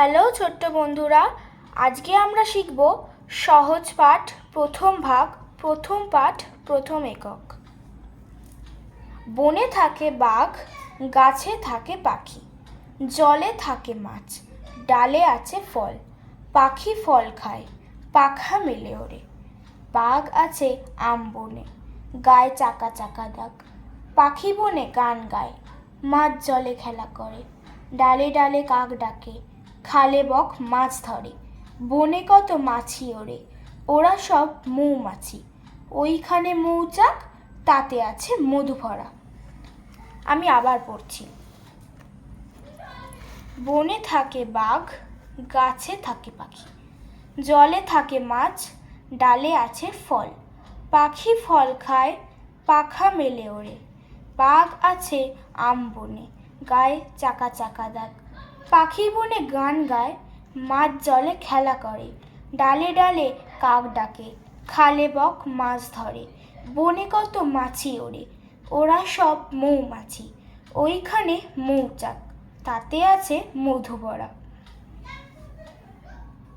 Hello ছোট্ট বন্ধুরা, আজকে আমরা শিখব সহজ পাঠ প্রথম ভাগ, প্রথম পাঠ প্রথম একক। বনে থাকে বাঘ, গাছে থাকে পাখি, জলে থাকে মাছ, ডালে আছে ফল, পাখি ফল খায়, পাখা মেলে ওড়ে। বাঘ আছে আম বনে, গায়ে চাকা চাকা দাগ, পাখি বনে গান গায়, মাছ জলে খেলা করে, ডালে ডালে কাক ডাকে, খালে বক মাছ ধরে, বনে কত মাছি ওড়ে, ওরা সব মৌমাছি, ওইখানে মৌচাক, তাতে আছে মধু ভরা। আমি আবার পড়ছি। বনে থাকে বাঘ, গাছে থাকে পাখি, জলে থাকে মাছ, ডালে আছে ফল, পাখি ফল খায়, পাখা মেলে ওড়ে। বাঘ আছে আম বনে, গায়ে চাকা চাকা দাগ, পাখি বনে গান গায়, মাছ জলে খেলা করে, ডালে ডালে কাক ডাকে, খালে বক মাছ ধরে, বনে কত মাছি ওড়ে, ওরা সব মৌমাছি, ওইখানে মৌচাক, তাতে আছে মধু ভরা।